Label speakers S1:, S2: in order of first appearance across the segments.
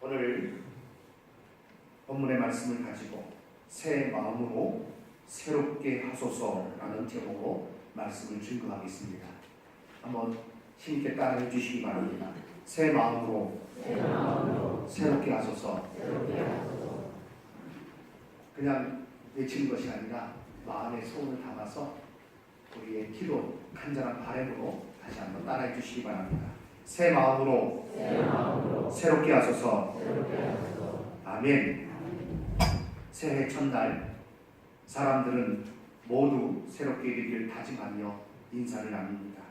S1: 오늘 본문의 말씀을 가지고 새 마음으로 새롭게 하소서라는 제목으로 말씀을 증거하겠습니다. 한번 힘있게 따라해 주시기 바랍니다. 새 마음으로 새롭게 하소서. 그냥 외치는 것이 아니라 마음의 소원을 담아서 우리의 기도, 간절한 바람으로 다시 한번 따라해 주시기 바랍니다. 새 마음으로 새롭게 하소서. 아멘. 새해 첫날 사람들은 모두 새롭게 되기를 다짐하며 인사를 나눕니다.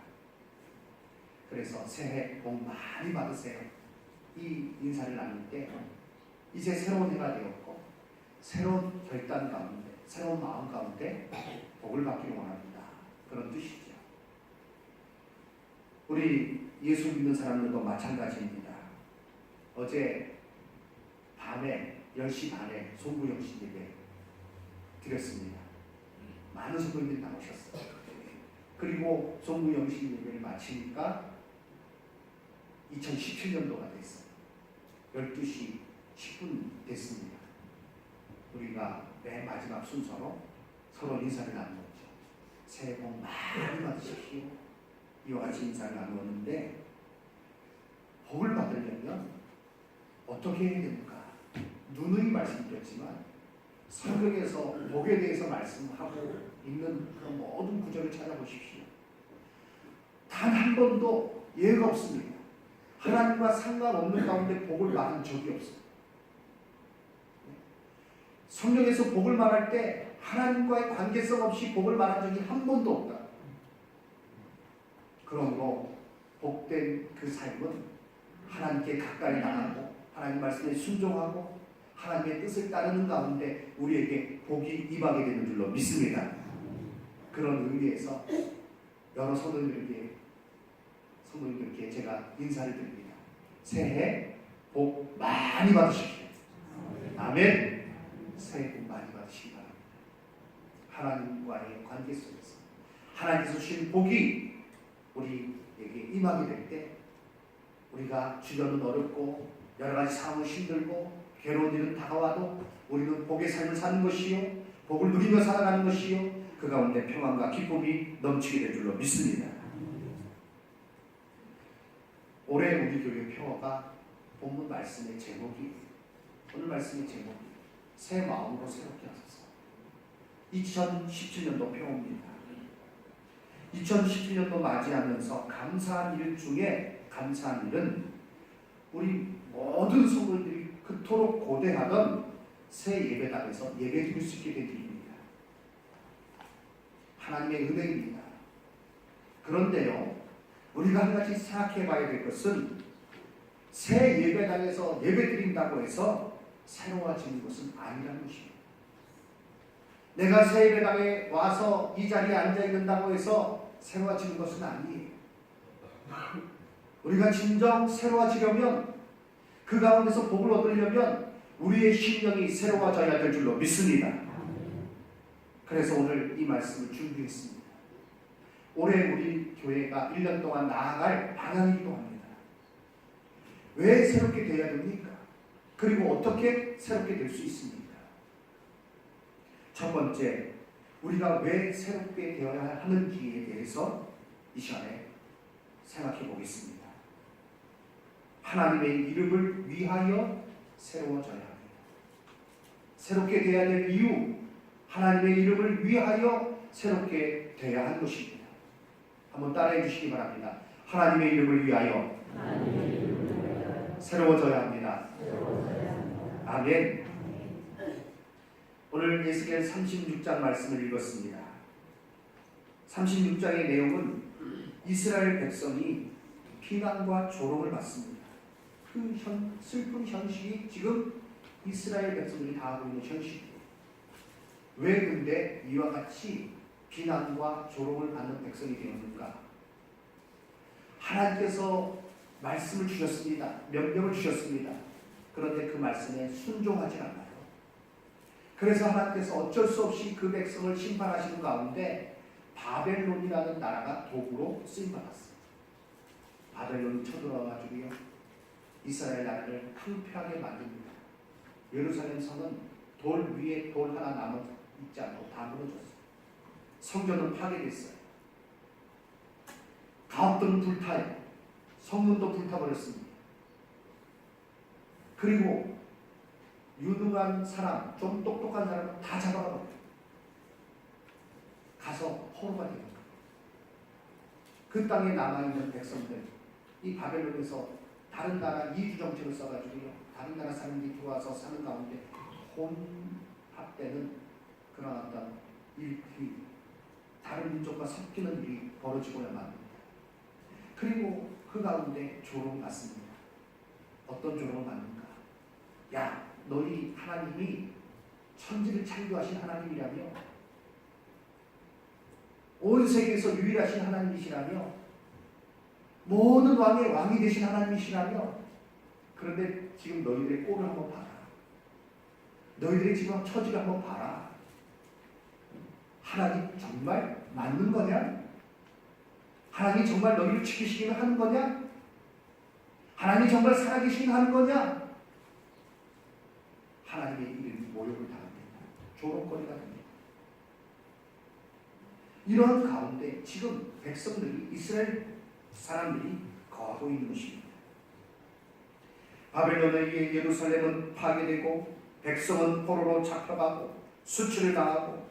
S1: 그래서 새해 복 많이 받으세요. 이 인사를 나눌 때 이제 새로운 해가 되었고 새로운 결단 가운데, 새로운 마음 가운데 복을 받기를 원합니다. 그런 뜻이죠. 우리 예수 믿는 사람들도 마찬가지입니다. 어제 밤에 10시 반에 송구영신 예배 드렸습니다. 많은 성도님들이 나오셨어요. 그리고 송구영신 예배를 마치니까 2017년도가 됐어요. 12시 10분 됐습니다. 우리가 맨 마지막 순서로 서로 인사를 나누었죠. 새해 복 많이 받으십시오. 이와 같이 인사를 나누었는데 복을 받으려면 어떻게 해야 됩니까? 누누이 말씀드렸지만 성경에서 복에 대해서 말씀하고 있는 그런 모든 구절을 찾아보십시오. 단 한 번도 예가 없습니다. 하나님과 상관없는 가운데 복을 말한 적이 없어요. 성경에서 복을 말할 때 하나님과의 관계성 없이 복을 말한 적이 한 번도 없다. 그러므로 복된 그 삶은 하나님께 가까이 나가고 하나님 말씀에 순종하고 하나님의 뜻을 따르는 가운데 우리에게 복이 임하게 되는 줄로 믿습니다. 그런 의미에서 여러 성도님들께 제가 인사를 드립니다. 새해 복 많이 받으십시오. 아멘. 새해 복 많이 받으시기 바랍니다. 하나님과의 관계 속에서 하나님께서 주신 복이 우리에게 임하게 될 때 우리가 주변은 어렵고 여러 가지 상황은 힘들고 괴로운 일은 다가와도 우리는 복의 삶을 사는 것이요 복을 누리며 살아가는 것이요 그 가운데 평안과 기쁨이 넘치게 될 줄로 믿습니다. 올해 우리 교회 표어가 본문 말씀의 제목이 오늘 말씀의 제목이 새 마음으로 새롭게 하소서. 2017년도 표어입니다. 2017년도 맞이하면서 감사한 일 중에 감사한 일은 우리 모든 성도들이 그토록 고대하던 새 예배당에서 예배드릴 수 있게 된 일입니다. 하나님의 은혜입니다. 그런데요, 우리가 한 가지 생각해 봐야 될 것은 새 예배당에서 예배드린다고 해서 새로워지는 것은 아니라는 것입니다. 내가 새 예배당에 와서 이 자리에 앉아 있는다고 해서 새로워지는 것은 아니에요. 우리가 진정 새로워지려면 그 가운데서 복을 얻으려면 우리의 심령이 새로워져야 될 줄로 믿습니다. 그래서 오늘 이 말씀을 준비했습니다. 올해 우리 교회가 1년 동안 나아갈 방향이기도 합니다. 왜 새롭게 되어야 됩니까? 그리고 어떻게 새롭게 될 수 있습니까? 첫 번째, 우리가 왜 새롭게 되어야 하는지에 대해서 이 시간에 생각해 보겠습니다. 하나님의 이름을 위하여 새로워져야 합니다. 새롭게 되어야 될 이유, 하나님의 이름을 위하여 새롭게 되어야 할 것입니다. 한번 따라해 주시기 바랍니다. 하나님의 이름을 위하여 새로워져야 합니다. 아멘. 오늘 에스겔 36장 말씀을 읽었습니다. 36장의 내용은 이스라엘 백성이 비난과 조롱을 받습니다. 그 슬픈 현실이 지금 이스라엘 백성들이 당하고 있는 현실이에요. 왜 근데 이와 같이 비난과 조롱을 받는 백성이 되었는가? 하나님께서 말씀을 주셨습니다. 명령을 주셨습니다. 그런데 그 말씀에 순종하지 않아요. 그래서 하나님께서 어쩔 수 없이 그 백성을 심판하시는 가운데 바벨론이라는 나라가 도구로 쓰임받았어요. 바벨론이 쳐들어와가지고요, 이스라엘 나라를 황폐하게 만듭니다. 예루살렘 성은 돌 위에 돌 하나 남아 있지 않고 다 무너졌어요. 성전은 파괴됐어요. 가옥들은 불타요. 성문도 불타버렸습니다. 그리고 유능한 사람, 좀 똑똑한 사람은 다 잡아가버려요. 가서 포로가 됩니다. 그 땅에 남아있는 백성들, 이 바벨론에서 다른 나라 이주 정책을 써가지고요, 다른 나라 사람들이 들어와서 사는 가운데 혼합되는 그런 어떤 일들이, 다른 민족과 섞이는 일이 벌어지고야만 합니다. 그리고 그 가운데 조롱을 받습니다. 어떤 조롱을 받는가? 야, 너희 하나님이 천지를 창조하신 하나님이라며, 온 세계에서 유일하신 하나님이시라며, 모든 왕의 왕이 되신 하나님이시라며, 그런데 지금 너희들의 꼴을 한번 봐라. 너희들의 지금 처지를 한번 봐라. 하나님 정말 맞는 거냐? 하나님 정말 너희를 지키시기는 하는 거냐? 하나님 정말 살아계시긴 하는 거냐? 하나님의 이름이 모욕을 당합니다. 조롱거리가 됩니다. 이런 가운데 지금 백성들이, 이스라엘 사람들이 거하고 있는 것입니다. 바벨론에 의해 예루살렘은 파괴되고 백성은 포로로 잡혀가고 수치를 당하고,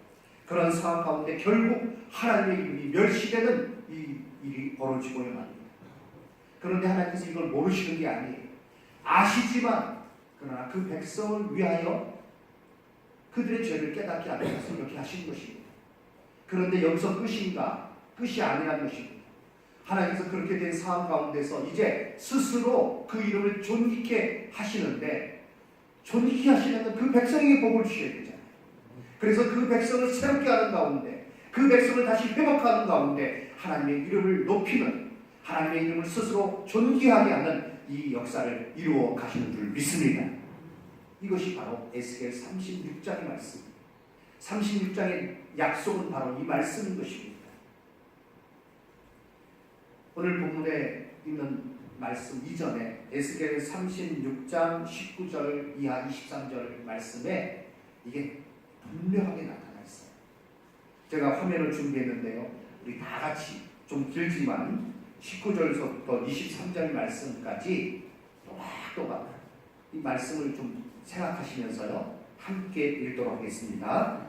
S1: 그런 상황 가운데 결국 하나님의 이름이 멸시되는 이 일이 벌어지고야 합니다. 그런데 하나님께서 이걸 모르시는 게 아니에요. 아시지만, 그러나 그 백성을 위하여 그들의 죄를 깨닫게 하기 위해서 이렇게 하신 것입니다. 그런데 여기서 끝인가? 끝이 아니라는 것입니다. 하나님께서 그렇게 된 상황 가운데서 이제 스스로 그 이름을 존귀케 하시는데, 존귀케 하시는 그 백성에게 복을 주셔야 되잖아요. 그래서 그 백성을 새롭게 하는 가운데, 그 백성을 다시 회복하는 가운데 하나님의 이름을 높이는, 하나님의 이름을 스스로 존귀하게 하는 이 역사를 이루어 가시는 줄 믿습니다. 이것이 바로 에스겔 36장의 말씀입니다. 36장의 약속은 바로 이 말씀인 것입니다. 오늘 본문에 있는 말씀 이전에 에스겔 36장 19절 이하 23절 말씀에 이게 분명하게 나타나 있어요. 제가 화면을 준비했는데요, 우리 다 같이 좀 길지만 19절부터 23절 말씀까지 또박또박 이 말씀을 좀 생각하시면서요 함께 읽도록 하겠습니다.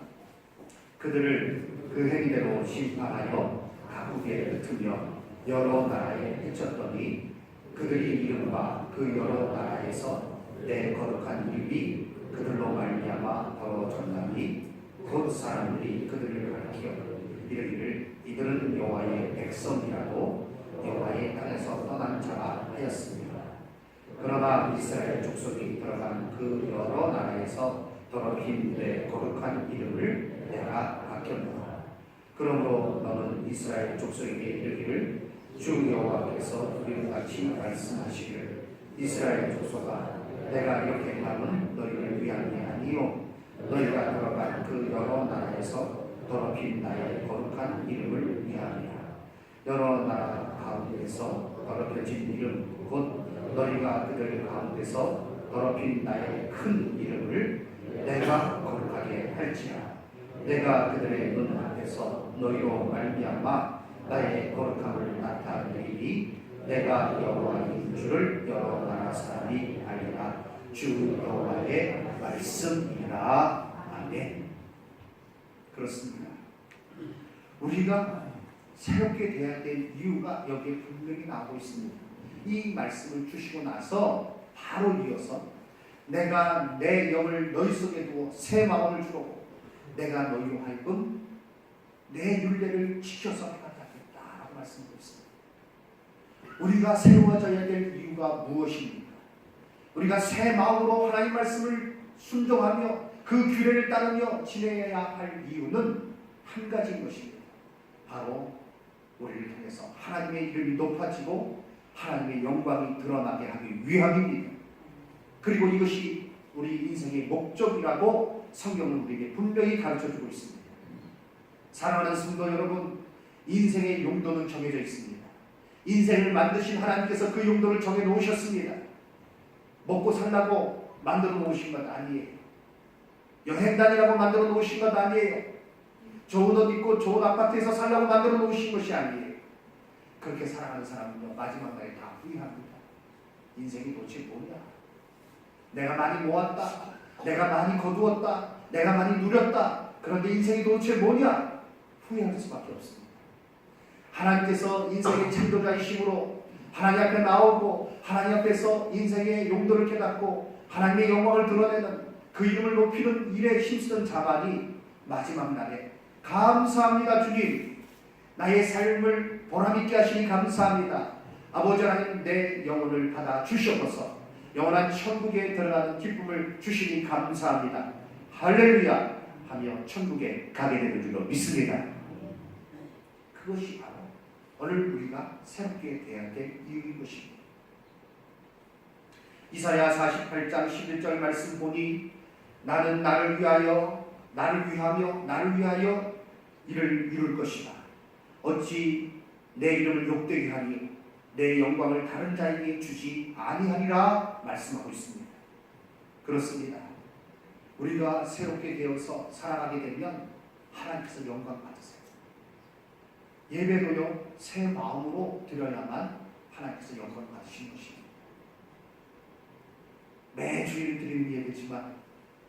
S1: 그들을 그 행위대로 심판하여 각국에 흩으며 여러 나라에 해쳤더니 그들의 이름과 그 여러 나라에서 내 거룩한 이름이 그들로 말미암아 더러워졌나니 곧 사람들이 그들을 가리켜 이르기를 이들은 여호와의 백성이라고 여호와의 땅에서 떠난 자가 하였습니다. 그러나 이스라엘 족속이 들어간 그 여러 나라에서 더럽힌 내 거룩한 이름을 내가 아꼈노라. 그러므로 너는 이스라엘 족속에게 이르기를 주 여호와께서 우리같이 말씀하시기를 이스라엘 족속아, 내가 이렇게 함은 너희를 위함이 아니요 너희가 들어간 그 여러 나라에서 더럽힌 나의 거룩한 이름을 위함이라. 여러 나라 가운데서 더럽혀진 이름 곧 너희가 그들 가운데서 더럽힌 나의 큰 이름을 내가 거룩하게 할지라. 내가 그들의 눈 앞에서 너희로 말미암아 나의 거룩함을 나타내리니 내가 여호와인 줄을 여러 나라 사람이 알리라. 주 여호와의 말씀이라. 아멘. 그렇습니다. 우리가 새롭게 되어야 될 이유가 여기에 분명히 나오고 있습니다. 이 말씀을 주시고 나서 바로 이어서 내가 내 영을 너희 속에 두어 새 마음을 주고 내가 너희로 하여금 내 율례를 지켜서 행하겠다라고 말씀하고 있습니다. 우리가 새로워져야 될 이유가 무엇입니까? 우리가 새 마음으로 하나님 말씀을 순종하며 그 규례를 따르며 지내야 할 이유는 한 가지인 것입니다. 바로 우리를 통해서 하나님의 이름이 높아지고 하나님의 영광이 드러나게 하기 위함입니다. 그리고 이것이 우리 인생의 목적이라고 성경은 우리에게 분명히 가르쳐주고 있습니다. 사랑하는 성도 여러분, 인생의 용도는 정해져 있습니다. 인생을 만드신 하나님께서 그 용도를 정해 놓으셨습니다. 먹고 살라고 만들어 놓으신 것 아니에요. 여행 다니라고 만들어 놓으신 것 아니에요. 좋은 옷 입고 좋은 아파트에서 살라고 만들어 놓으신 것이 아니에요. 그렇게 살아가는 사람은요, 마지막 날에 다 후회합니다. 인생이 도대체 뭐냐? 내가 많이 모았다. 내가 많이 거두었다. 내가 많이 누렸다. 그런데 인생이 도대체 뭐냐? 후회할 수밖에 없습니다. 하나님께서 인생의 창조자이심으로 하나님 앞에 나오고 하나님 앞에서 인생의 용도를 깨닫고 하나님의 영광을 드러내는 그 이름을 높이는 일에 힘쓰는 자만이 마지막 날에 감사합니다 주님, 나의 삶을 보람있게 하시니 감사합니다. 아버지 하나님, 내 영혼을 받아 주시옵소서. 영원한 천국에 들어가는 기쁨을 주시니 감사합니다. 할렐루야 하며 천국에 가게 되는 줄로 믿습니다. 그것이 바로 오늘 우리가 새롭게 돼야 될 이유인 것입니다. 이사야 48장 11절 말씀 보니 나는 나를 위하여 이를 이룰 것이다. 어찌 내 이름을 욕되게 하니 내 영광을 다른 자에게 주지 아니하리라 말씀하고 있습니다. 그렇습니다. 우리가 새롭게 되어서 살아가게 되면 하나님께서 영광 받으세요. 예배도요, 새 마음으로 드려야만 하나님께서 영광 받으시는 것입니다. 매주일 드리는 예배지만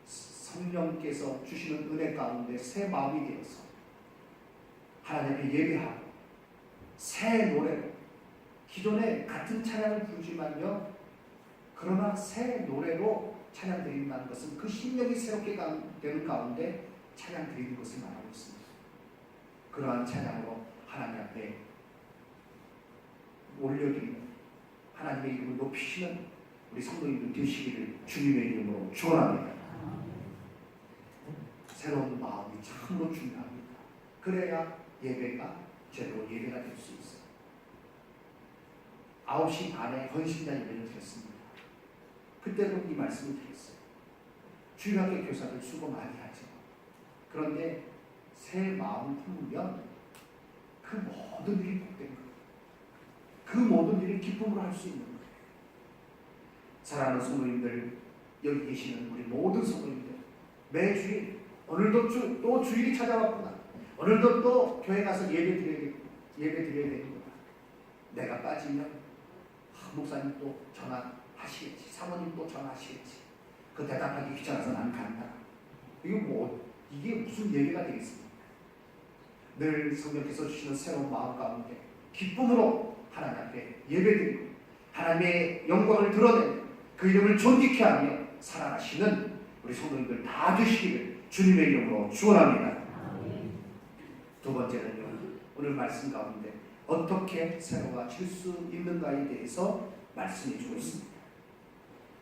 S1: 성령께서 주시는 은혜 가운데 새 마음이 되어서 하나님 앞에 예배하고 새 노래로, 기존에 같은 찬양을 부르지만요, 그러나 새 노래로 찬양 드린다는 것은 그 심령이 새롭게 되는 가운데 찬양 드리는 것을 말하고 있습니다. 그러한 찬양으로 하나님 앞에 올려드리는, 하나님의 이름을 높이시는 우리 성도님들 되시기를 주님의 이름으로 축원합니다. 새로운 마음이 참으로 중요합니다. 그래야 예배가 제대로 예배가 될 수 있어요. 9시 반에 헌신자 예배를 드렸습니다. 그때도 이 말씀을 드렸어요. 주일학교 교사들 수고 많이 하죠. 그런데 새 마음을 품으면 그 모든 일이 복된 거예요. 그 모든 일을 기쁨으로 할 수 있는 거예요. 사랑하는 성도님들, 여기 계시는 우리 모든 성도님들, 매주일 오늘도 또 주일이 찾아왔구나. 오늘도 또 교회 가서 예배 드려야 되는구나. 내가 빠지면 목사님 또 전화하시겠지. 사모님 또 전화하시겠지. 그 대답하기 귀찮아서 난 간다. 이게 무슨 예배가 되겠습니까? 늘 성령께서 주시는 새로운 마음 가운데 기쁨으로 하나님 앞에 예배드리고 하나님의 영광을 드러내는 그 이름을 존귀케 하며 살아가시는 우리 성도님들 다 되시기를 주님의 이름으로 축원합니다. 두 번째는요, 오늘 말씀 가운데 어떻게 새로워질 수 있는가에 대해서 말씀해 주고 있습니다.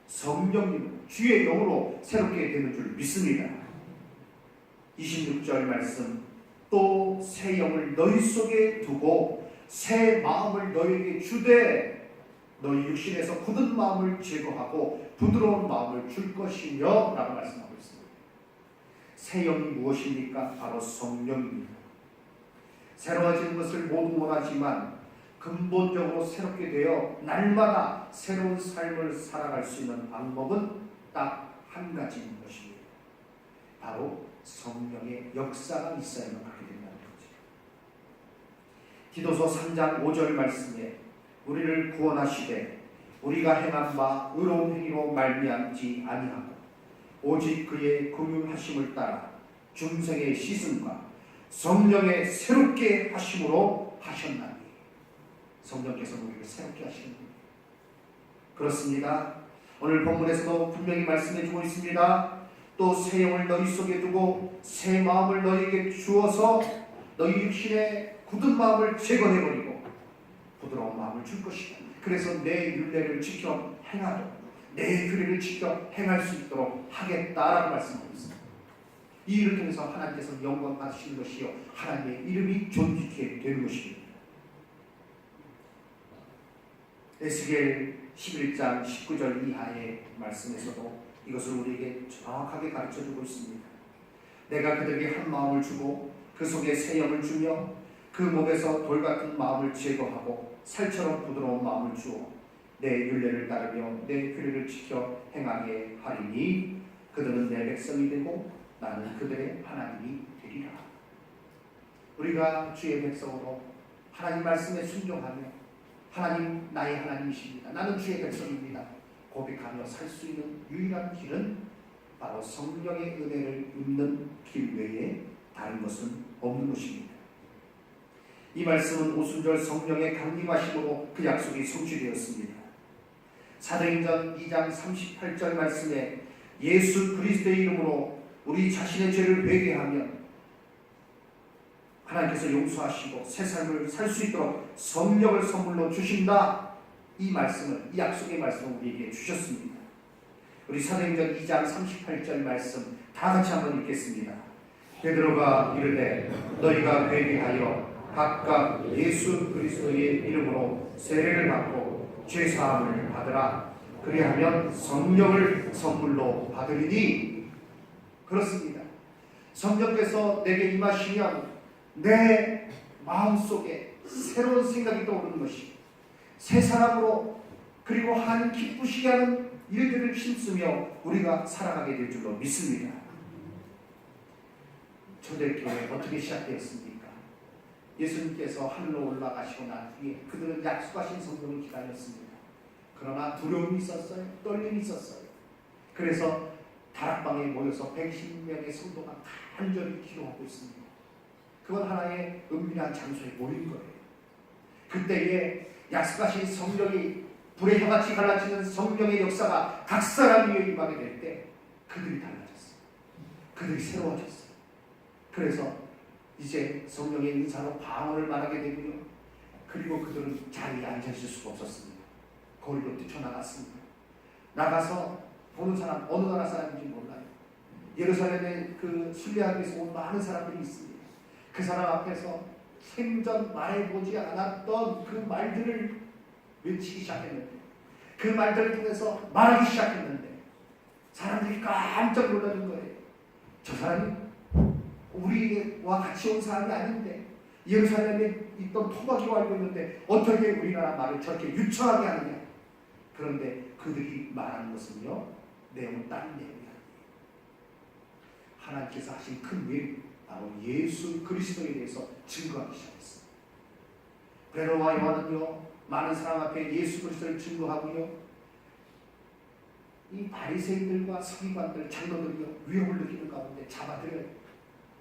S1: 성령님은 주의 영으로 새롭게 되는 줄 믿습니다. 26절 말씀, 또 새 영을 너희 속에 두고 새 마음을 너희에게 주되 너희 육신에서 굳은 마음을 제거하고 부드러운 마음을 줄 것이며 라고 말씀하고 있습니다. 새 영이 무엇입니까? 바로 성령입니다. 새로워지는 것을 모두 원하지만 근본적으로 새롭게 되어 날마다 새로운 삶을 살아갈 수 있는 방법은 딱 한 가지인 것입니다. 바로 성령의 역사가 있어야만 그렇게 된다는 거죠. 디도서 3장 5절 말씀에 우리를 구원하시되 우리가 행한 바 의로운 행위로 말미암지 아니하고 오직 그의 긍휼하심을 따라 중생의 씻음과 성령의 새롭게 하심으로 하셨나니. 성령께서 우리를 새롭게 하시는 분이에요. 그렇습니다. 오늘 본문에서도 분명히 말씀해 주고 있습니다. 또 새 영을 너희 속에 두고 새 마음을 너희에게 주어서 너희 육신의 굳은 마음을 제거해버리고 부드러운 마음을 줄 것이다. 그래서 내 율례를 지켜 행하도록, 내 규례를 지켜 행할 수 있도록 하겠다라고 말씀하고 있습니다. 이 일을 통해서 하나님께서 영광 받으시는 것이요 하나님의 이름이 존귀케 되는 것입니다. 에스겔 11장 19절 이하의 말씀에서도 이것을 우리에게 정확하게 가르쳐주고 있습니다. 내가 그들에게 한 마음을 주고 그 속에 새 영을 주며 그 몸에서 돌같은 마음을 제거하고 살처럼 부드러운 마음을 주어 내 율례를 따르며 내 규례를 지켜 행하게 하리니 그들은 내 백성이 되고 나는 그들의 하나님이 되리라. 우리가 주의 백성으로 하나님 말씀에 순종하며 하나님 나의 하나님이십니다, 나는 주의 백성입니다 고백하며 살 수 있는 유일한 길은 바로 성령의 은혜를 입는 길 외에 다른 것은 없는 것입니다. 이 말씀은 오순절 성령의 강림하심으로 그 약속이 성취되었습니다. 사도행전 2장 38절 말씀에 예수 그리스도의 이름으로 우리 자신의 죄를 회개하면 하나님께서 용서하시고 새 삶을 살 수 있도록 성령을 선물로 주신다. 이 말씀을, 이 약속의 말씀을 우리에게 주셨습니다. 우리 사도행전 2장 38절 말씀 다 같이 한번 읽겠습니다. 베드로가 이르되 너희가 회개하여 각각 예수 그리스도의 이름으로 세례를 받고 죄사함을 받으라. 그리하면 성령을 선물로 받으리니. 그렇습니다. 성령께서 내게 임하시면 내 마음속에 새로운 생각이 떠오르는 것이, 새 사람으로 그리고 하나님 기쁘시게 하는 일들을 힘쓰며 우리가 살아가게 될 줄로 믿습니다. 초대교회 어떻게 시작되었습니까? 예수님께서 하늘로 올라가시고 난 뒤에 그들은 약속하신 성령을 기다렸습니다. 그러나 두려움이 있었어요. 떨림이 있었어요. 그래서 다락방에 모여서 110명의 성도가 간절히 기도하고 있습니다. 그건 하나의 은밀한 장소에 모인 거예요. 그때에 약속하신 성령이 불의 혀같이 갈라지는 성령의 역사가 각 사람 위에 임하게 될 때 그들이 달라졌어요. 그들이 새로워졌어요. 그래서 이제 성령의 은사로 방언을 말하게 되고요. 그리고 그들은 자리에 앉아있을 수가 없었습니다. 거리로 뛰쳐나갔습니다. 나가서 보는 사람, 어느 나라 사람인지 몰라요. 예루살렘에 그 순례하기 위해서 온 많은 사람들이 있습니다. 그 사람 앞에서 생전 말해보지 않았던 그 말들을 외치기 시작했는데, 그 말들을 통해서 말하기 시작했는데 사람들이 깜짝 놀라는 거예요. 저 사람이 우리와 같이 온 사람이 아닌데, 예루살렘에 있던 토마기로 알고 있는데 어떻게 우리나라 말을 저렇게 유창하게 하느냐. 그런데 그들이 말하는 것은요, 내용은 다른 내용이야. 하나님께서 하신 큰 일, 바로 예수 그리스도에 대해서 증거하기 시작했습니다. 베드로와 요한은요, 많은 사람 앞에 예수 그리스도를 증거하고요, 이 바리새인들과 서기관들, 장로들이요, 위협을 느끼는 가운데 잡아들여요.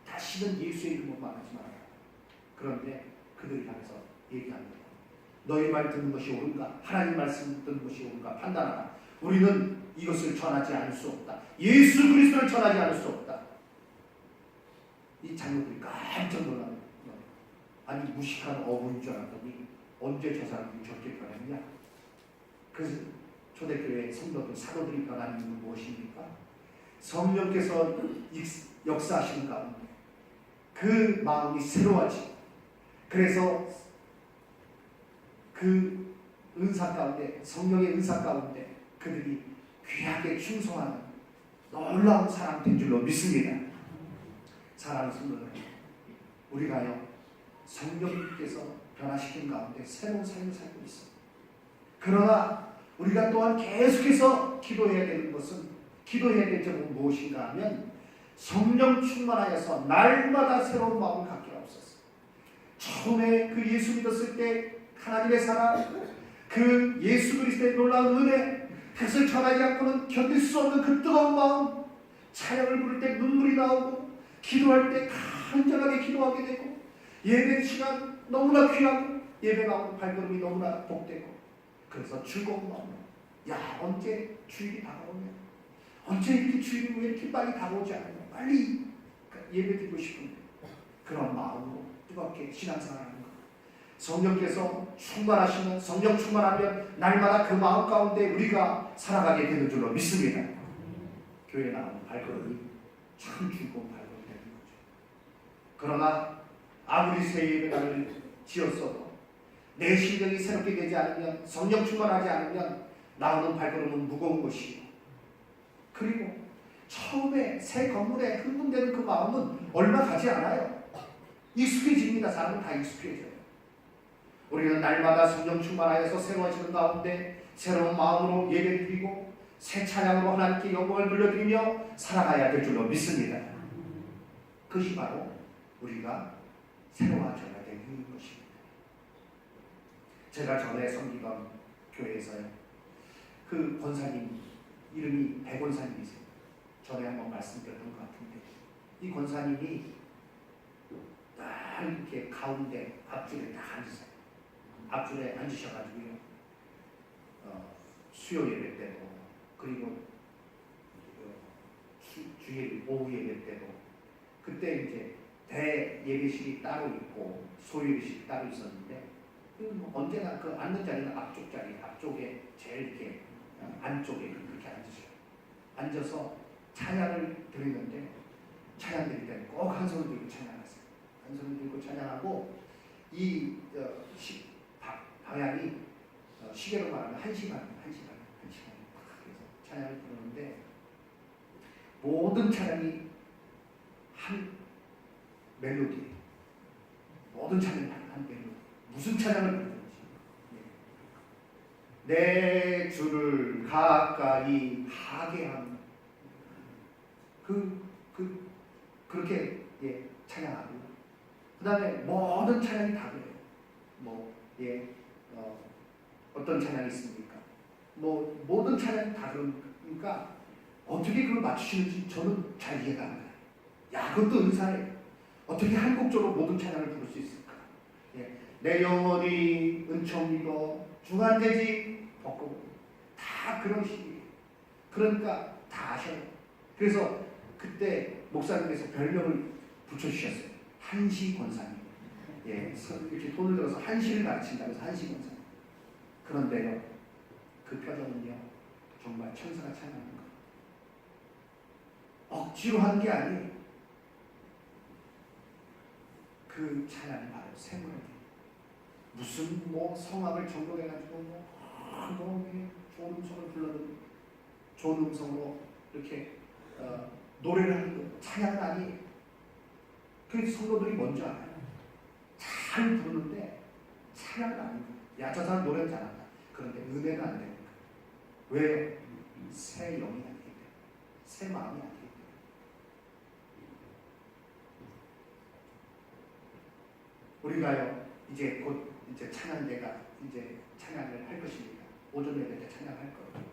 S1: 다시는 예수의 이름을 말하지 말아요. 그런데 그들이 향해서 얘기합니다. 너희 말 듣는 것이 옳은가? 하나님 말씀 듣는 것이 옳은가? 판단하라. 우리는 이것을 전하지 않을 수 없다. 예수 그리스도를 전하지 않을 수 없다. 이 장로들이 깜짝 놀랍니다. 아니, 무식한 어부인 줄 알았더니 언제 저 사람들이 저렇게 변했냐? 그래서 초대교회 성도들, 사도들이 변한 이유는 무엇입니까? 성령께서 역사하시는 가운데 그 마음이 새로워지고, 그래서 그 은사 가운데, 성령의 은사 가운데 그들이 귀하게 충성하는 놀라운 사람 된 줄로 믿습니다. 사랑하는 성도들, 우리가요, 성령님께서 변화시킨 가운데 새로운 삶을 살고 있습니다. 그러나 우리가 또한 계속해서 기도해야 되는 것은, 기도해야 될 점은 무엇인가 하면 성령 충만하여서 날마다 새로운 마음을 갖게 하옵소서. 처음에 그 예수 믿었을 때 하나님의 사랑, 그 예수 그리스도의 놀라운 은혜, 그것을 전하지 않고는 견딜 수 없는 그 뜨거운 마음, 찬양을 부를 때 눈물이 나오고, 기도할 때 간절하게 기도하게 되고, 예배 시간 너무나 귀하고, 예배 나오는 발걸음이 너무나 복되고, 그래서 즐거운 마음, 야, 언제 주일이 다가오냐, 언제 이렇게 주일이 왜 이렇게 빨리 다가오지 않느냐, 빨리 예배 드리고 싶은데, 그런 마음으로 뜨겁게 신앙생활하는 것. 성령께서 충만하시면, 성령 충만하면 날마다 그 마음 가운데 우리가 살아가게 되는 줄로 믿습니다. 교회에 나오는 발걸음이 참 즐거운 발걸음이 되는 거죠. 그러나 아무리 새 예배당을 지었어도 내 심령이 새롭게 되지 않으면, 성령 충만하지 않으면 나오는 발걸음은 무거운 것이요. 그리고 처음에 새 건물에 흥분되는 그 마음은 얼마 가지 않아요. 익숙해집니다. 사람은 다 익숙해져요. 우리는 날마다 성령 충만하여서 새로워지는 가운데 새로운 마음으로 예배드리고 새 찬양으로 하나님께 영광을 돌려드리며 살아가야 될 줄로 믿습니다. 그것이 바로 우리가 새로워져야 되는 것입니다. 제가 전에 섬기던 교회에서요, 그 권사님 이름이 백원사님이세요. 전에 한번 말씀드렸던 것 같은데, 이 권사님이 딱 이렇게 가운데 앞줄에 딱 앉으세요. 앞줄에 앉으셔가지고요, 수요 예배 때도, 그리고 주일 오후 예배 때도, 그때 이제 대 예배실이 따로 있고 소 예배실이 따로 있었는데, 언제나 그 앉는 자리는 앞쪽 자리, 앞쪽에 제일 이렇게 안쪽에 그렇게 앉으셔요. 앉아서 찬양을 드리는데, 찬양 드릴 때는 꼭 한 손을 들고 찬양하세요. 한 손을 들고 찬양하고, 이 방향이 시계로 말하면 1시간. 그래서 찬양을 부르는데, 모든 찬양이 한 멜로디, 모든 찬양이 한 멜로디. 무슨 찬양을 부르는지, 내 주를 가까이 하게 하는 그렇게 찬양하고, 그 다음에 모든 찬양이 다 그래요. 어떤 찬양이 있습니까? 모든 찬양이 다 그러니까 어떻게 그걸 맞추시는지 저는 잘 이해가 안 가요. 야, 그것도 은사예요. 어떻게 한 곡적으로 모든 찬양을 부를 수 있을까? 내 영혼이 은총이고 중한대지 벚꽃, 다 그런 식이에요. 그러니까 다 아셔요. 그래서 그때 목사님께서 별명을 붙여주셨어요. 한시 권사님. 이렇게 돈을 들어서 한시를 가르친다고 해서 한시 권사님. 그런데요, 그 표정은요, 정말 천사가 찬양하는 거. 억지로 하는 게 아니에요. 그 찬양이 바로 생물이에요. 무슨 성악을 전공해가지고 좋은 음성을 불러는, 좋은 음성으로 이렇게 노래를 하는 거, 찬양은 아니에요. 그래서 성도들이 뭔지 알아요. 잘 부르는데 찬양은 아니에요. 야, 저 사람 노래는 잘한다. 그런데 은혜가 안 되는 거예요. 왜? 새 영이 아니기 때문에, 새 마음이 아니기 때문에. 우리가요, 이제 곧 찬양대가 이제 찬양을 할 것입니다. 오전 예배 때 찬양할 거예요.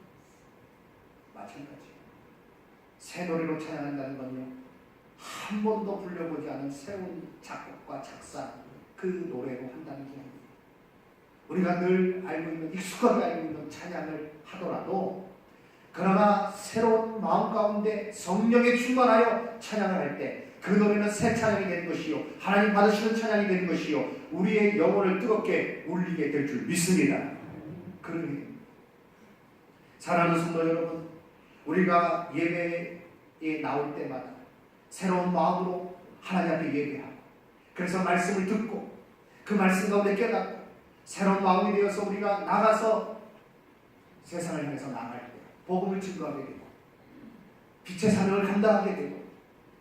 S1: 마찬가지. 새 노래로 찬양한다는 건요, 한 번도 불려보지 않은 새로운 작곡과 작사, 그 노래로 한다는 게 아니에요. 우리가 늘 알고 있는, 익숙하게 알고 있는 찬양을 하더라도, 그러나 새로운 마음 가운데 성령에 충만하여 찬양을 할 때 그 노래는 새 찬양이 되는 것이요, 하나님 받으시는 찬양이 되는 것이요, 우리의 영혼을 뜨겁게 울리게 될 줄 믿습니다. 그러니 사랑하는 성도 여러분, 우리가 예배에 나올 때마다 새로운 마음으로 하나님 앞에 예배하고, 그래서 말씀을 듣고 그 말씀 가운데 깨닫고 새로운 마음이 되어서 우리가 나가서 세상을 향해서 나갈 때 복음을 증거하게 되고 빛의 사명을 감당하게 되고,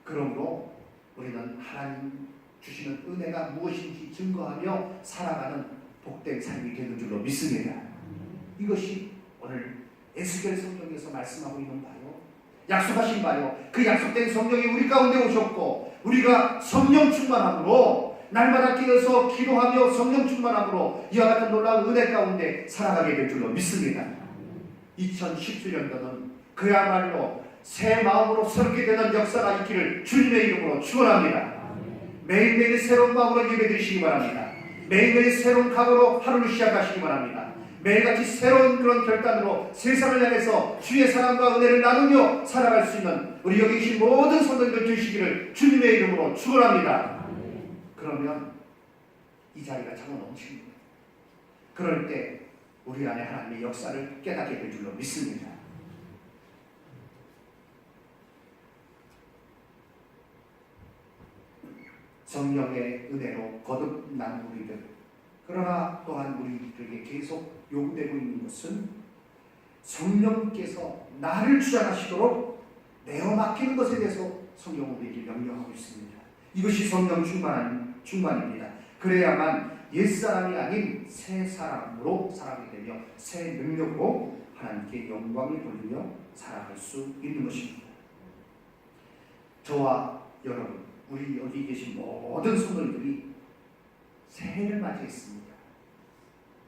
S1: 그러므로 우리는 하나님 주시는 은혜가 무엇인지 증거하며 살아가는 복된 삶이 되는 줄로 믿습니다. 이것이 오늘 에스겔 성경에서 말씀하고 있는 바요, 약속하신 바요, 그 약속된 성령이 우리 가운데 오셨고, 우리가 성령 충만함으로 날마다 깨어서 기도하며 성령 충만함으로 이와 같은 놀라운 은혜 가운데 살아가게 될 줄로 믿습니다. 2017년도는 그야말로 새 마음으로 새롭게 되는 역사가 있기를 주님의 이름으로 축원합니다. 매일매일 새로운 마음으로 예배드리시기 바랍니다. 매일매일 새로운 각오로 하루를 시작하시기 바랍니다. 매일같이 새로운 그런 결단으로 세상을 향해서 주의 사랑과 은혜를 나누며 살아갈 수 있는 우리 여기 계신 모든 성도님들 되시기를 주님의 이름으로 축원합니다. 그러면 이 자리가 참 넘칩니다. 그럴 때 우리 안에 하나님의 역사를 깨닫게 될 줄로 믿습니다. 성령의 은혜로 거듭난 우리들, 그러나 또한 우리들에게 계속 요구되고 있는 것은 성령께서 나를 주장하시도록 내어 맡기는 것에 대해서 성경은 우리에게 명령하고 있습니다. 이것이 성령 충만입니다. 그래야만 옛사람이 아닌 새 사람으로 살아가게 되며 새 능력으로 하나님께 영광을 돌리며 살아갈 수 있는 것입니다. 저와 여러분, 우리 여기 계신 모든 성도님들이 새해를 맞이했습니다.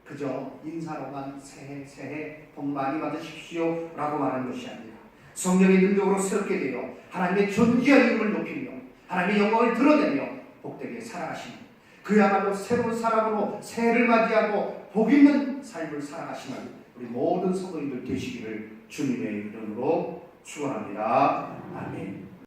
S1: 그저 인사로만 새해 복 많이 받으십시오 라고 말하는 것이 아니라 성령의 능력으로 새롭게 되어 하나님의 존귀한 이름을 높이며 하나님의 영광을 드러내며 복되게 살아가시는, 그야말로 새로운 사람으로 새해를 맞이하고 복 있는 삶을 살아가시는 우리 모든 성도님들 되시기를 주님의 이름으로 축원합니다. 아멘.